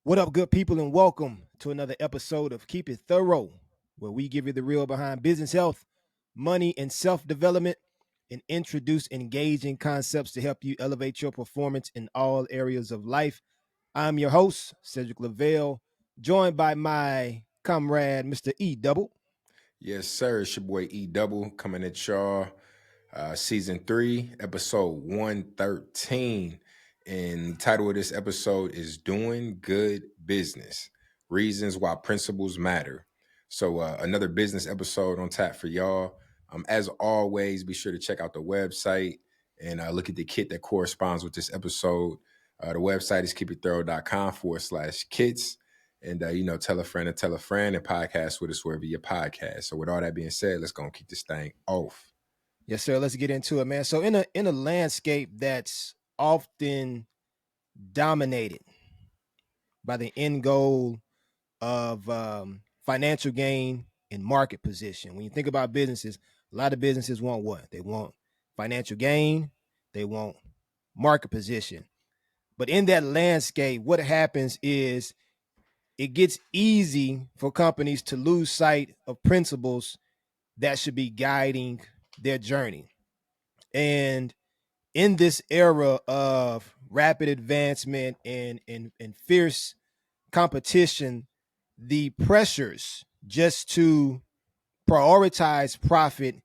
What up, good people, and welcome to another episode of Keep It Thorough, where we give you the real behind business health, money, and self development, and introduce engaging concepts to help you elevate your performance in all areas of life. I'm your host, Cedric Lavelle, joined by my comrade, Mr. E Double. Yes, sir. It's your boy E Double coming at y'all. Season 3, episode 113. And the title of this episode is Doing Good Business Reasons Why Principles Matter. So, another business episode on tap for y'all. As always, be sure to check out the website and look at the kit that corresponds with this episode. The website is keepitthorough.com/kits. And tell a friend and tell a friend and podcast with us wherever your podcast. So with all that being said, let's go and kick this thing off. Yes, sir. Let's get into it, man. So in a landscape that's often dominated by the end goal of financial gain and market position. When you think about businesses, a lot of businesses want what? They want financial gain, they want market position. But in that landscape, what happens is it gets easy for companies to lose sight of principles that should be guiding their journey. And in this era of rapid advancement and fierce competition, the pressures just to prioritize profit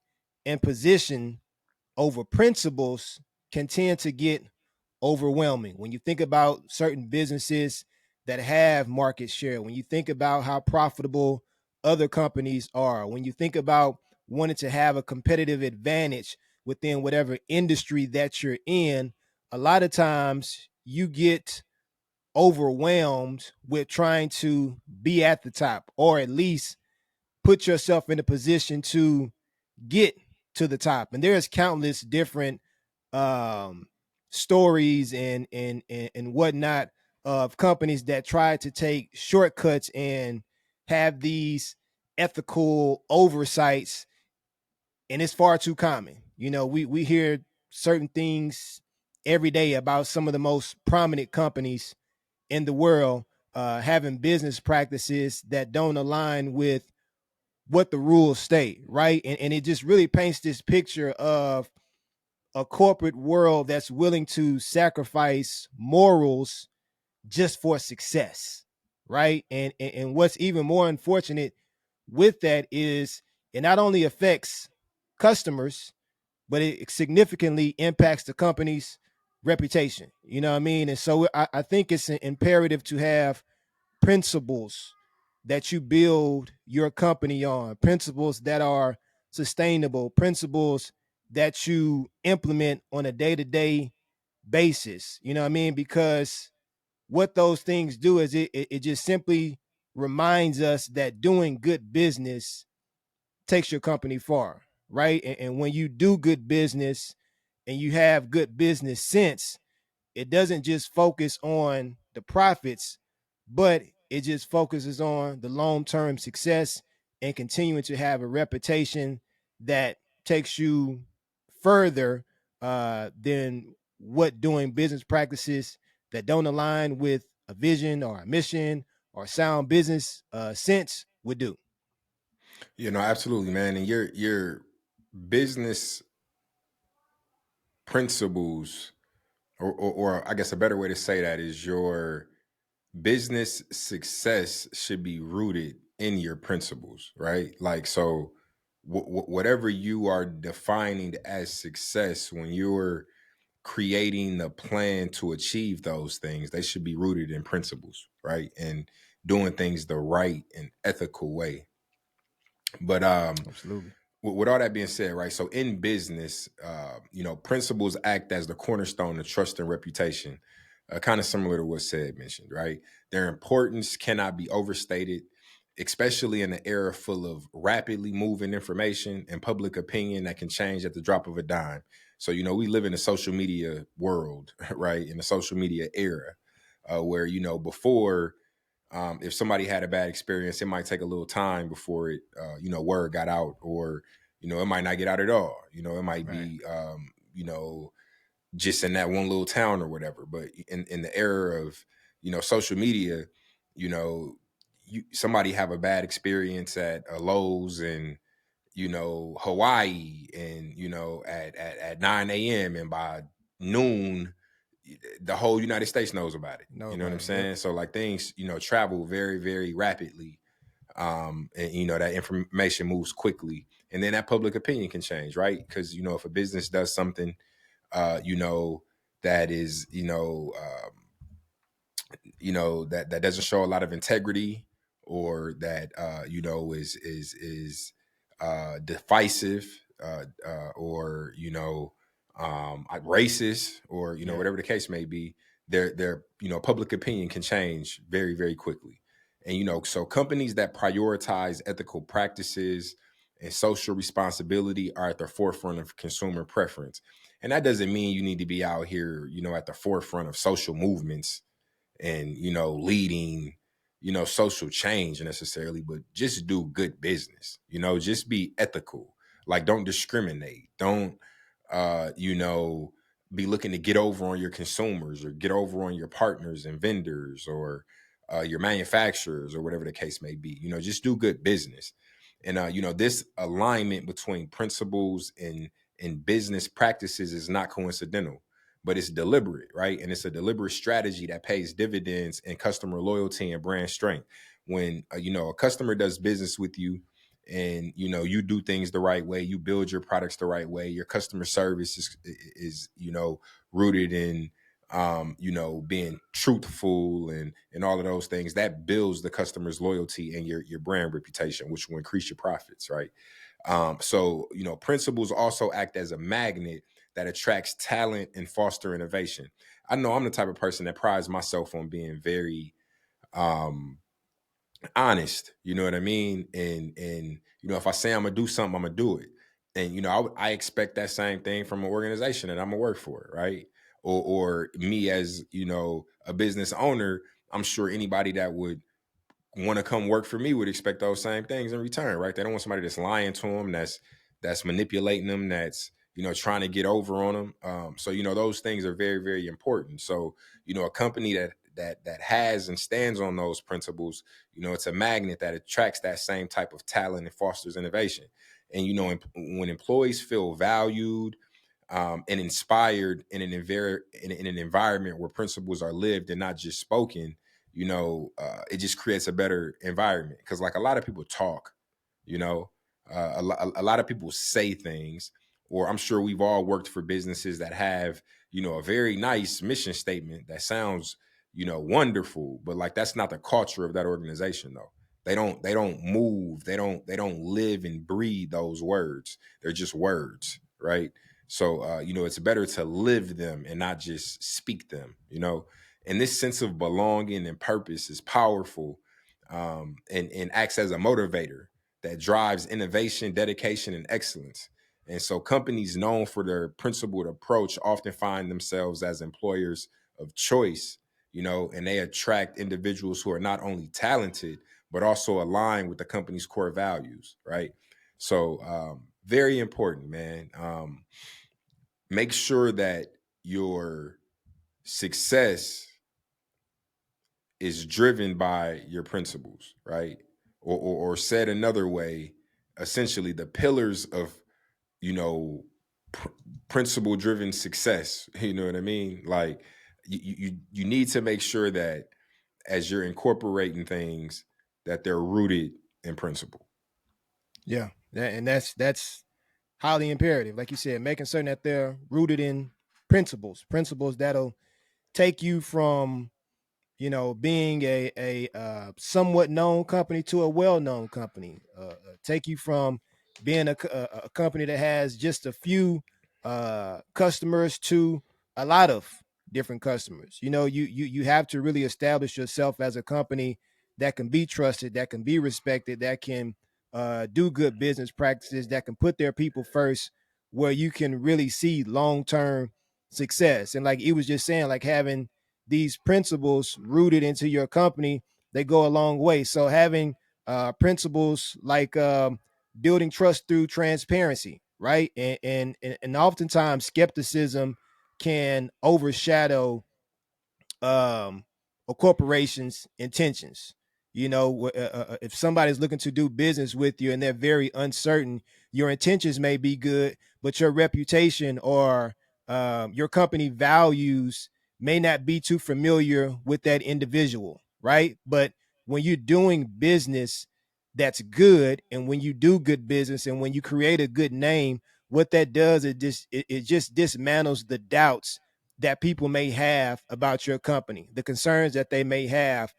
and position over principles can tend to get overwhelming. When you think about certain businesses that have market share, when you think about how profitable other companies are, when you think about wanting to have a competitive advantage within whatever industry that you're in, a lot of times you get overwhelmed with trying to be at the top or at least put yourself in a position to get to the top. And there's countless different um, stories and whatnot of companies that try to take shortcuts and have these ethical oversights, and it's far too common. We hear certain things every day about some of the most prominent companies in the world having business practices that don't align with what the rules state, right? And it just really paints this picture of a corporate world that's willing to sacrifice morals just for success, right? And what's even more unfortunate with that is it not only affects customers, but it significantly impacts the company's reputation. You know what I mean? And so I think it's imperative to have principles that you build your company on, principles that are sustainable, principles that you implement on a day to day basis. You know what I mean? Because what those things do is it just simply reminds us that doing good business takes your company far, right? And when you do good business and you have good business sense, it doesn't just focus on the profits, but it just focuses on the long-term success and continuing to have a reputation that takes you further than what doing business practices that don't align with a vision or a mission or sound business sense would do. Absolutely, man. And your business principles, or I guess a better way to say that is your business success should be rooted in your principles, right? Like, so whatever you are defining as success, when you're creating a plan to achieve those things, they should be rooted in principles, right? And doing things the right and ethical way. But Absolutely. with all that being said, right? So in business, principles act as the cornerstone of trust and reputation, kind of similar to what said mentioned, right? Their importance cannot be overstated, especially in an era full of rapidly moving information and public opinion that can change at the drop of a dime. So, we live in a social media world, right? In a social media era, where, before, if somebody had a bad experience, it might take a little time before it, word got out, or it might not get out at all. It might Right. be, just in that one little town or whatever. But in the era of social media, you know, somebody have a bad experience at a Lowe's and Hawaii, and at 9 a.m., and by noon the whole United States knows about it. Know You know what I'm about it. Yep. saying? So like things, travel very, very rapidly. And that information moves quickly, and then that public opinion can change, right? Because if a business does something, that is, that doesn't show a lot of integrity, or that is divisive, or racist, or Yeah. whatever the case may be, their public opinion can change very, very quickly. And so companies that prioritize ethical practices and social responsibility are at the forefront of consumer preference. And that doesn't mean you need to be out here at the forefront of social movements and leading social change necessarily, but just do good business. Just be ethical. Like, don't discriminate. Don't be looking to get over on your consumers, or get over on your partners and vendors, or your manufacturers, or whatever the case may be. Just do good business. And this alignment between principles and business practices is not coincidental, but it's deliberate, right? And it's a deliberate strategy that pays dividends in customer loyalty and brand strength. When a customer does business with you, and you do things the right way, you build your products the right way, your customer service is rooted in being truthful, and all of those things, that builds the customer's loyalty and your brand reputation, which will increase your profits, right? So principles also act as a magnet that attracts talent and foster innovation. I know I'm the type of person that prides myself on being very um honest. You know what I mean? And if I say I'm gonna do something, I'm gonna do it. And I expect that same thing from an organization that I'm gonna work for, right? Or me as a business owner. I'm sure anybody that would want to come work for me would expect those same things in return, right? They don't want somebody that's lying to them, that's manipulating them, that's trying to get over on them. So those things are very, very important. So a company that has and stands on those principles, it's a magnet that attracts that same type of talent and fosters innovation. And when employees feel valued, and inspired in in an environment where principles are lived and not just spoken, it just creates a better environment. Because like a lot of people talk, you know, a lot of people say things, or I'm sure we've all worked for businesses that have a very nice mission statement that sounds wonderful, but like that's not the culture of that organization though. They don't move, they don't live and breathe those words. They're just words, right? So it's better to live them and not just speak them. And this sense of belonging and purpose is powerful, and acts as a motivator that drives innovation, dedication, and excellence. And so companies known for their principled approach often find themselves as employers of choice, and they attract individuals who are not only talented, but also aligned with the company's core values, right? So, very important, man. Make sure that your success is driven by your principles, right? Or said another way, essentially the pillars of you know pr- principle driven success. You know what I mean? Like you need to make sure that as you're incorporating things, that they're rooted in principle. Yeah. And that's highly imperative. Like you said, making certain that they're rooted in principles that'll take you from being a somewhat known company to a well known company. Take you from being a company that has just a few customers to a lot of different customers. You have to really establish yourself as a company that can be trusted, that can be respected, that can do good business practices, that can put their people first, where you can really see long term success. And like he was just saying, like having these principles rooted into your company, they go a long way. So having principles like building trust through transparency, right? And oftentimes skepticism can overshadow um, a corporation's intentions. If somebody's looking to do business with you and they're very uncertain, your intentions may be good, but your reputation or your company values may not be too familiar with that individual, right? But when you're doing business that's good, and when you do good business, and when you create a good name, what that does is it just dismantles the doubts that people may have about your company, the concerns that they may have.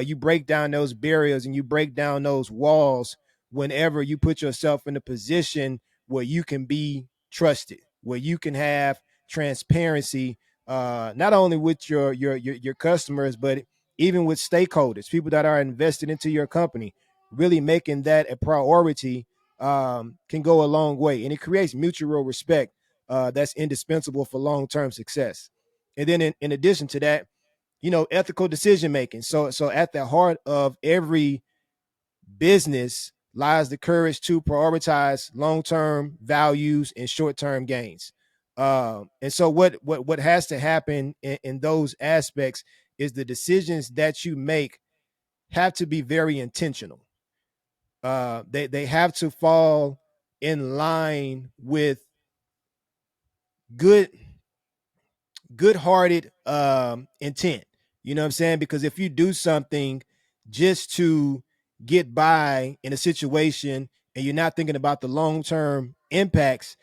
You break down those barriers and you break down those walls whenever you put yourself in a position where you can be trusted, where you can have transparency, not only with your customers, but even with stakeholders, people that are invested into your company. Really making that a priority can go a long way, and it creates mutual respect that's indispensable for long-term success. And then in addition to that, ethical decision making. So at the heart of every business lies the courage to prioritize long-term values and short-term gains. And so what has to happen in those aspects is the decisions that you make have to be very intentional. They have to fall in line with good good-hearted intent. You know what I'm saying? Because if you do something just to get by in a situation and you're not thinking about the long-term impacts,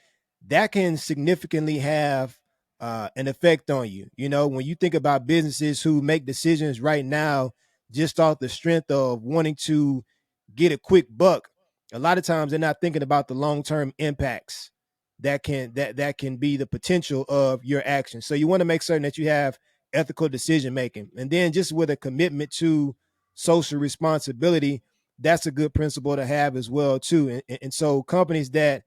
that can significantly have an effect on you. When you think about businesses who make decisions right now just off the strength of wanting to get a quick buck, a lot of times they're not thinking about the long-term impacts that can be the potential of your actions. So you want to make certain that you have ethical decision making, and then just with a commitment to social responsibility, that's a good principle to have as well too. And so companies that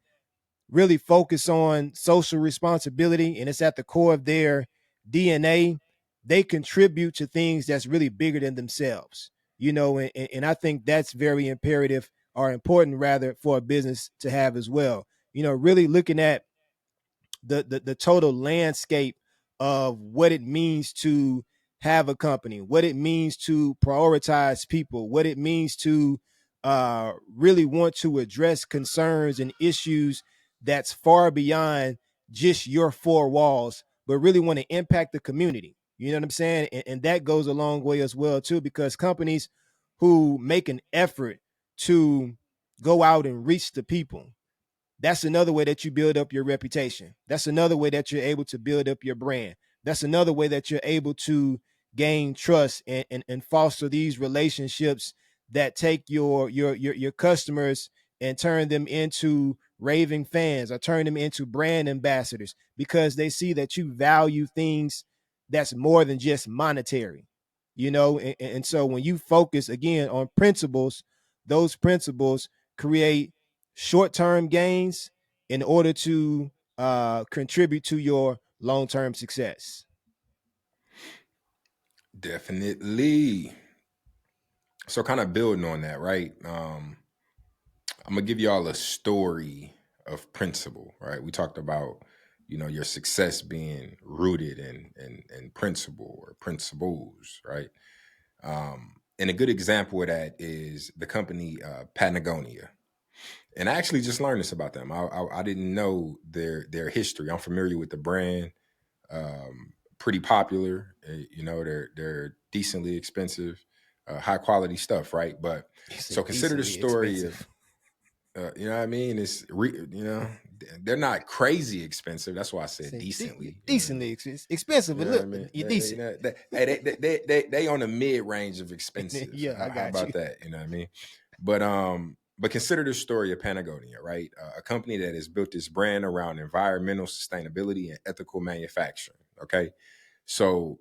really focus on social responsibility and it's at the core of their DNA, they contribute to things that's really bigger than themselves. And I think that's very imperative, or important rather, for a business to have as well. Really looking at the total landscape of what it means to have a company, what it means to prioritize people, what it means to really want to address concerns and issues that's far beyond just your four walls, but really want to impact the community. You know what I'm saying? And that goes a long way as well too, because companies who make an effort to go out and reach the people, that's another way that you build up your reputation. That's another way that you're able to build up your brand. That's another way that you're able to gain trust and foster these relationships that take your customers and turn them into raving fans or turn them into brand ambassadors, because they see that you value things that's more than just monetary. And so when you focus again on principles, those principles create short-term gains in order to contribute to your long-term success. Definitely. So kind of building on that, right? I'm gonna give y'all a story of principle, right? We talked about, your success being rooted in principle or principles, right? And a good example of that is the company Patagonia. And I actually just learned this about them. I didn't know their history. I'm familiar with the brand, pretty popular. They're decently expensive, high quality stuff, right? But He so said consider the decently story of, expensive. you know what I mean? They're not crazy expensive. That's why I He said said decently. decently expensive, You but know what I look, mean? you're decent. They on the mid range of expensive. Yeah, I How got you. about that? You know what I mean? But consider the story of Patagonia, right? A company that has built this brand around environmental sustainability and ethical manufacturing. Okay, so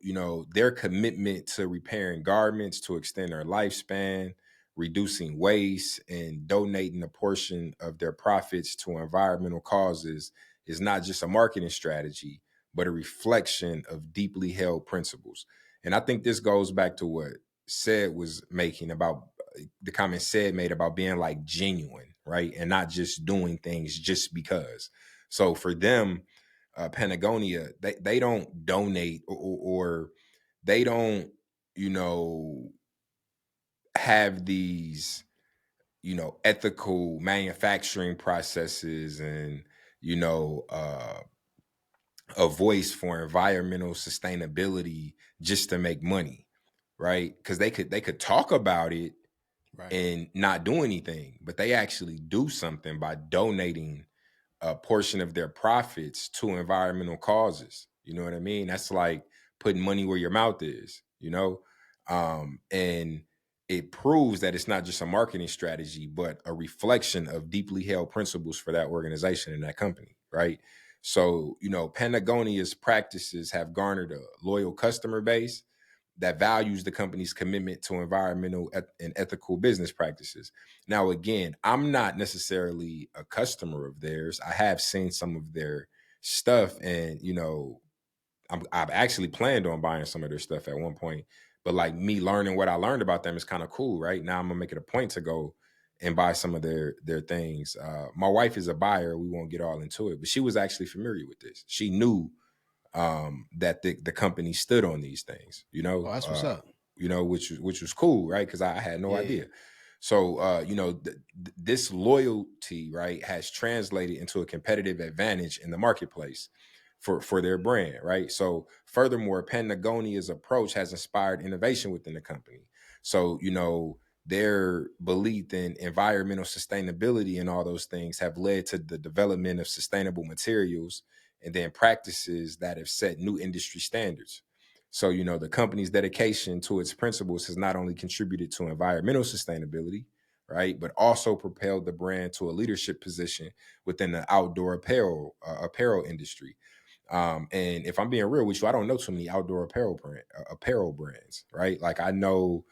their commitment to repairing garments to extend their lifespan, reducing waste, and donating a portion of their profits to environmental causes is not just a marketing strategy, but a reflection of deeply held principles. And I think this goes back to what said was making about the comment said made about being like genuine, right? And not just doing things just because. So for them, Patagonia, they don't donate or they don't, you know, have these, ethical manufacturing processes and, you know, a voice for environmental sustainability just to make money, right? Because they could talk about it Right. and not do anything, but they actually do something by donating a portion of their profits to environmental causes. You know what I mean? That's like putting money where your mouth is, and it proves that it's not just a marketing strategy, but a reflection of deeply held principles for that organization and that company, right? So, Patagonia's practices have garnered a loyal customer base that values the company's commitment to environmental and ethical business practices. Now, again, I'm not necessarily a customer of theirs. I have seen some of their stuff, and I've actually planned on buying some of their stuff at one point. But like me learning what I learned about them is kind of cool, right? Now I'm gonna make it a point to go and buy some of their things. My wife is a buyer. We won't get all into it, but she was actually familiar with this. She knew that the company stood on these things, Oh, that's what's up. which was cool, right? Because I had no Yeah. idea. So, this loyalty, right, has translated into a competitive advantage in the marketplace for their brand, right? So, furthermore, Patagonia's approach has inspired innovation within the company. So, their belief in environmental sustainability and all those things have led to the development of sustainable materials and then practices that have set new industry standards. So, the company's dedication to its principles has not only contributed to environmental sustainability, right, but also propelled the brand to a leadership position within the outdoor apparel industry. And if I'm being real with you, I don't know too many outdoor apparel brands, right? Like I know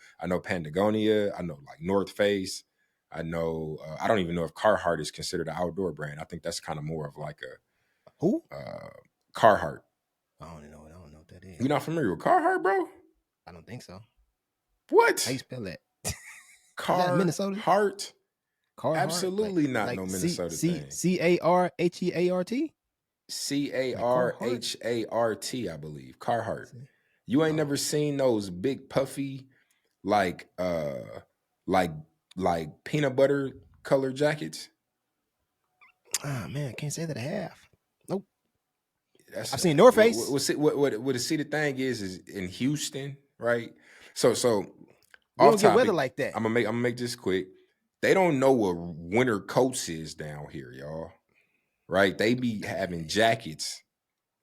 Patagonia, I know like North Face, I know I don't even know if Carhartt is considered an outdoor brand. I think that's kind of more of like Who? a Carhartt. I don't know. I don't know what that is. You're not familiar with Carhartt, bro? I don't think so. How you What? spell that? Is that Minnesota? Carhartt? Carhartt, Absolutely not like no C Minnesota C thing. C A R H E A R T, like Carhartt. Carhart, I believe. Carhartt. You ain't Oh, never seen those big puffy like like like peanut butter color jackets? ah, man, I can't say that I have. Nope. That's I've seen North Face. what the thing is in Houston, right? So We off don't get weather topic, like that. I'm gonna make this quick. They don't know what winter coats is down here, y'all. Right? They be having jackets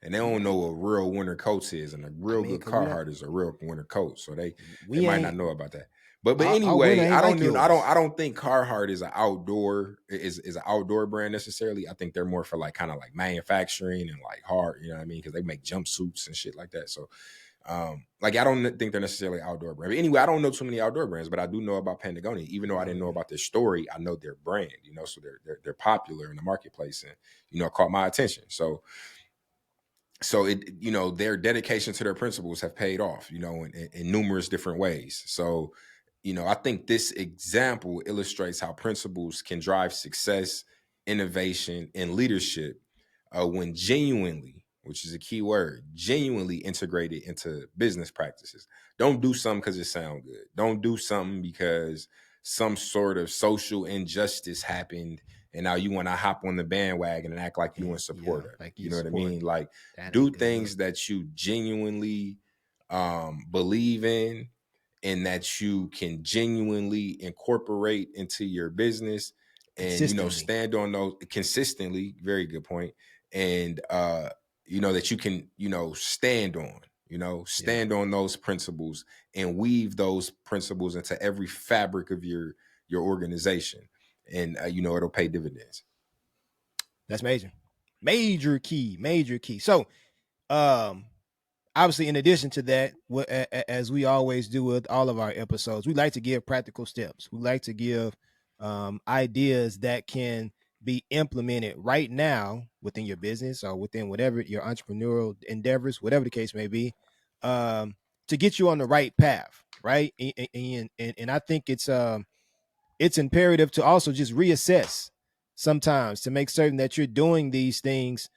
and they don't know what real winter coats is, and a I real mean, good cause we don't, Carhartt is a real winter coat. So they we might not ain't know about that. But our winter anyway, ain't I don't like know. I yours. don't think Carhartt is an outdoor brand necessarily. I think they're more for like kind of like manufacturing and like hard, you know what I mean? Because they make jumpsuits and shit like that. So like I don't think they're necessarily outdoor brand. But anyway, I don't know too many outdoor brands, but I do know about Patagonia. Even though I didn't know Mm, about their story, I know their brand. So they're popular in the marketplace, and it caught my attention. So it their dedication to their principles have paid off, in numerous different ways. So I think this example illustrates how principles can drive success, innovation, and leadership when genuinely, which is a key word, genuinely integrated into business practices. Don't do something because it sounds good. Don't do something because some sort of social injustice happened and now you want to hop on the bandwagon and act like you in yeah, support of it. like You you know what I mean? supporting it. Like That do ain't good look. things that you genuinely believe in and that you can genuinely incorporate into your business and Consistently. stand on those consistently. Very good point. And that you can stand on Yeah, stand on those principles and weave those principles into every fabric of your organization, and it'll pay dividends. that's major. Major key. Major key. So, um, obviously, in addition to that, as we always do with all of our episodes, we like to give practical steps. We like to give ideas that can be implemented right now within your business or within whatever your entrepreneurial endeavors, whatever the case may be, um, to get you on the right path, right? And I think it's imperative to also just reassess sometimes to make certain that you're doing these things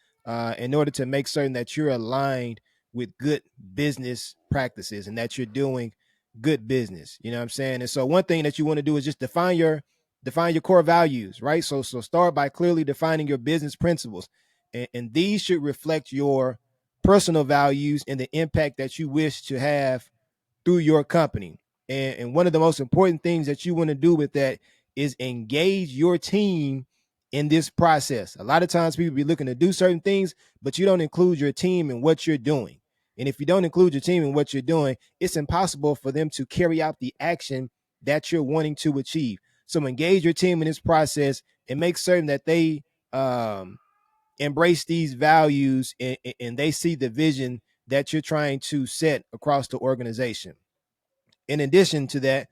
in order to make certain that you're aligned with good business practices and that you're doing good business. You know what I'm saying? And so one thing that you want to do is just define your core values, right? So start by clearly defining your business principles. And these should reflect your personal values and the impact that you wish to have through your company. And one of the most important things that you want to do with that is engage your team in this process. A lot of times people be looking to do certain things, but you don't include your team in what you're doing. And if you don't include your team in what you're doing, it's impossible for them to carry out the action that you're wanting to achieve. So engage your team in this process and make certain that they embrace these values, and they see the vision that you're trying to set across the organization. In addition to that,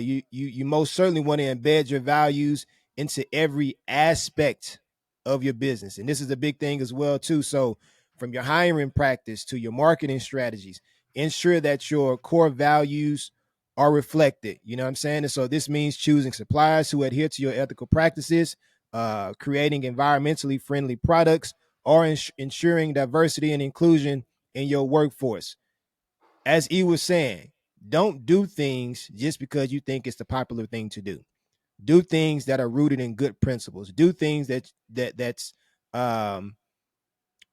you most certainly want to embed your values into every aspect of your business, and this is a big thing as well too. So, from your hiring practice to your marketing strategies, ensure that your core values are reflected. You know what I'm saying? And so this means choosing suppliers who adhere to your ethical practices, creating environmentally friendly products, or ensuring diversity and inclusion in your workforce. As E was saying, don't do things just because you think it's the popular thing to do. Do things that are rooted in good principles. Do things that's um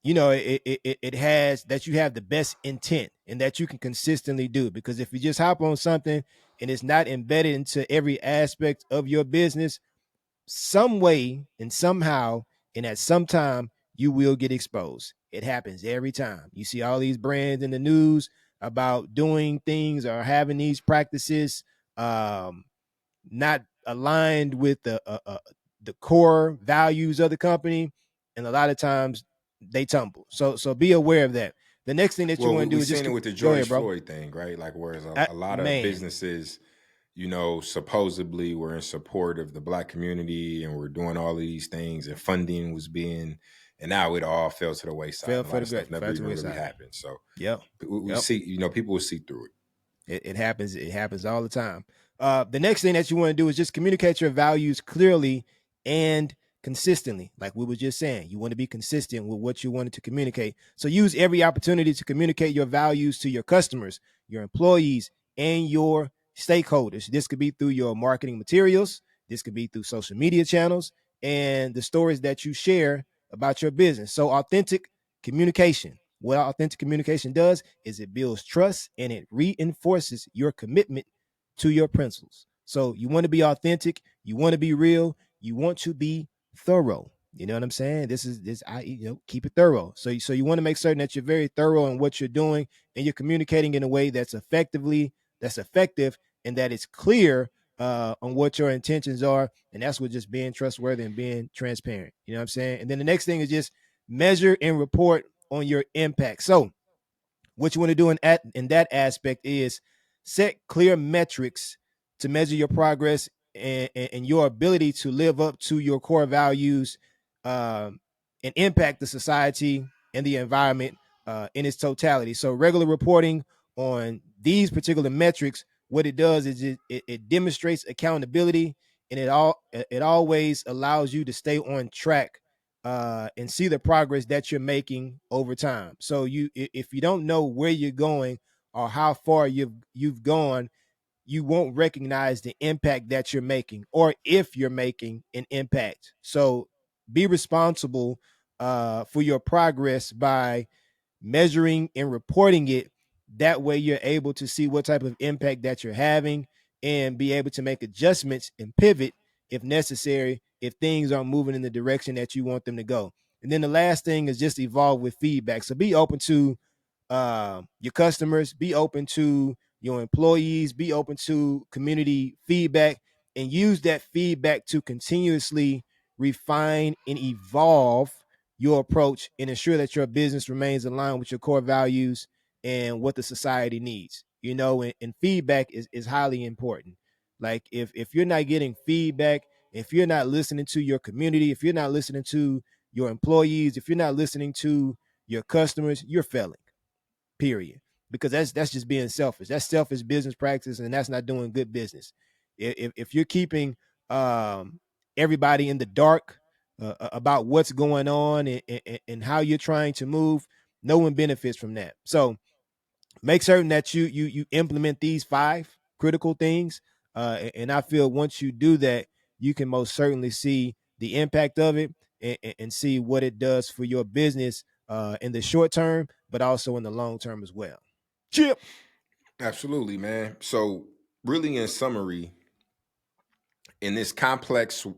it has that you have the best intent and that you can consistently do. Because if you just hop on something and it's not embedded into every aspect of your business, some way and somehow and at some time you will get exposed. It happens every time. You see all these brands in the news about doing things or having these practices um, not aligned with the core values of the company, and a lot of times they tumble. So be aware of that. The next thing that you Well, want to do we is just seen it with the go George ahead, bro. Floyd thing, right? Like, whereas a lot of Man, businesses, supposedly were in support of the black community and were doing all of these things, and funding was being, and now it all fell to the wayside. fell And a for lot the of stuff great, never fell to the even really wayside. happened. So Yep, we yep. see, people will see through it. It happens. It happens all the time. The next thing that you want to do is just communicate your values clearly and consistently. Like we were just saying, you want to be consistent with what you wanted to communicate. So use every opportunity to communicate your values to your customers, your employees, and your stakeholders. This could be through your marketing materials. This could be through social media channels and the stories that you share about your business. So authentic communication. What authentic communication does is it builds trust and it reinforces your commitment to your principles. So you want to be authentic, you want to be real, you want to be thorough. You know what I'm saying? This is this I keep it thorough. So you want to make certain that you're very thorough in what you're doing and you're communicating in a way that's effective and that it's clear on what your intentions are, and that's with just being trustworthy and being transparent. You know what I'm saying? And then the next thing is just measure and report on your impact. So what you want to do in that aspect is set clear metrics to measure your progress and your ability to live up to your core values, um, and impact the society and the environment in its totality. So regular reporting on these particular metrics, what it does is it demonstrates accountability, and it always allows you to stay on track and see the progress that you're making over time. So if you don't know where you're going or how far you've gone, you won't recognize the impact that you're making, or if you're making an impact. So be responsible for your progress by measuring and reporting it. That way you're able to see what type of impact that you're having and be able to make adjustments and pivot if necessary, if things aren't moving in the direction that you want them to go. And then the last thing is just evolve with feedback. So be open to your customers, be open to your employees, be open to community feedback, and use that feedback to continuously refine and evolve your approach and ensure that your business remains aligned with your core values and what the society needs. And feedback is highly important. Like if you're not getting feedback, if you're not listening to your community, if you're not listening to your employees, if you're not listening to your customers, you're failing, period. Because that's just being selfish. That's selfish business practice, and that's not doing good business. If you're keeping um, everybody in the dark about what's going on and how you're trying to move, no one benefits from that. So make certain that you implement these 5 critical things, and I feel once you do that, you can most certainly see the impact of it, and see what it does for your business in the short term, but also in the long term as well. Chip. Absolutely, man. So, really, in summary, in this complex, if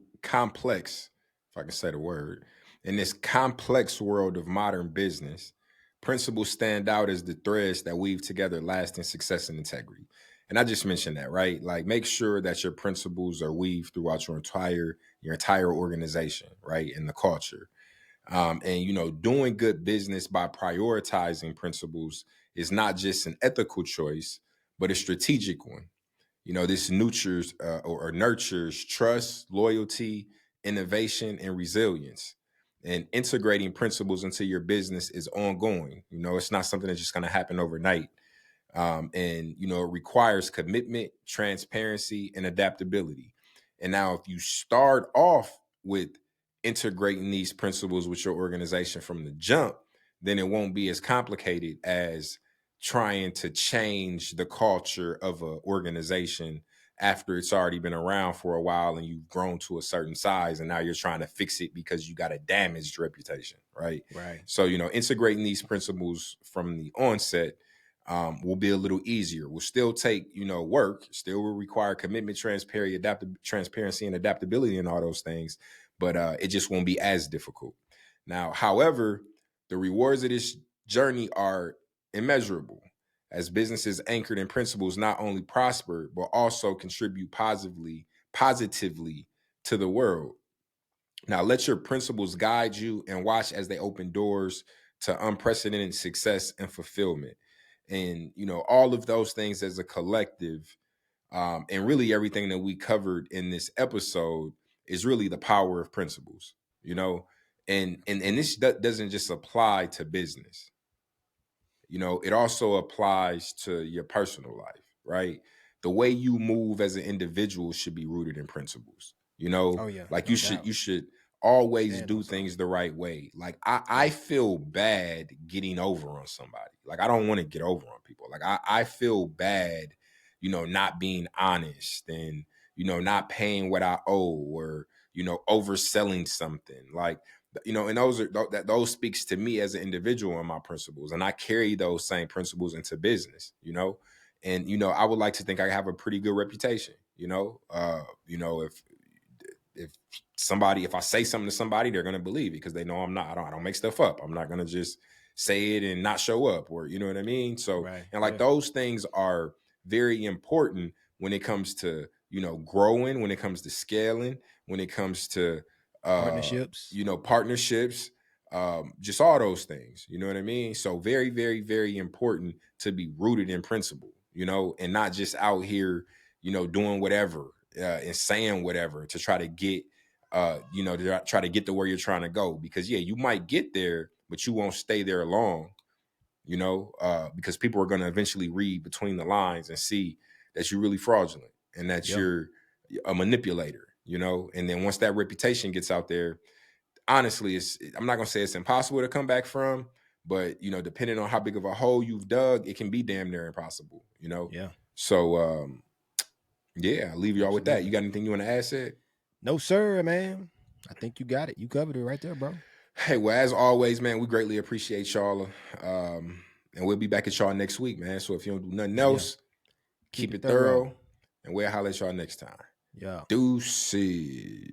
I can say the word, in this complex world of modern business, principles stand out as the threads that weave together lasting success and integrity. And I just mentioned that, right? Like, make sure that your principles are weaved throughout your entire organization, right, and the culture. And doing good business by prioritizing principles is not just an ethical choice, but a strategic one. This nurtures or nurtures trust, loyalty, innovation, and resilience. And integrating principles into your business is ongoing. It's not something that's just going to happen overnight. And it requires commitment, transparency, and adaptability. And now, if you start off with integrating these principles with your organization from the jump, then it won't be as complicated as trying to change the culture of an organization after it's already been around for a while and you've grown to a certain size, and now you're trying to fix it because you got a damaged reputation, right? Right. So integrating these principles from the onset will be a little easier. Will still take work, still will require commitment, transparency, and adaptability, and all those things, but it just won't be as difficult. Now, however, the rewards of this journey are immeasurable, as businesses anchored in principles not only prosper but also contribute positively to the world. Now, let your principles guide you and watch as they open doors to unprecedented success and fulfillment. And, all of those things as a collective, and really everything that we covered in this episode is really the power of principles, you know, and this doesn't just apply to business. It also applies to your personal life, right? The way you move as an individual should be rooted in principles. Oh yeah, Like you no should doubt. you should always Stand on do something. things the right way. Like I Yeah. feel bad getting over on somebody. Like I don't want to get over on people. Like I feel bad, not being honest and not paying what I owe, or overselling something. Like and those speaks to me as an individual and my principles, and I carry those same principles into business. And I would like to think I have a pretty good reputation. If if I say something to somebody, they're gonna believe it because they know I don't make stuff up. I'm not gonna just say it and not show up, or you know what I mean. So, Right. and like Yeah. those things are very important when it comes to growing, when it comes to scaling, when it comes to Partnerships. partnerships, just all those things. You know what I mean? So very, very, very important to be rooted in principle. And not just out here doing whatever and saying whatever to try to get to try to get to where you're trying to go, because yeah, you might get there but you won't stay there long, because people are going to eventually read between the lines and see that you're really fraudulent and that Yep. you're a manipulator, and then once that reputation gets out there, honestly, I'm not going to say it's impossible to come back from, but depending on how big of a hole you've dug, it can be damn near impossible. Yeah. So yeah, I'll leave y'all with that. You Absolutely. got anything you want to add, Sid? No, sir, man. I think you got it. You covered it right there, bro. Hey, well, as always, man, we greatly appreciate y'all. And we'll be back at y'all next week, man. So if you don't do nothing Yeah. else, Keep keep it it thorough. thorough, and we'll holler at y'all next time. Yeah. Deuces.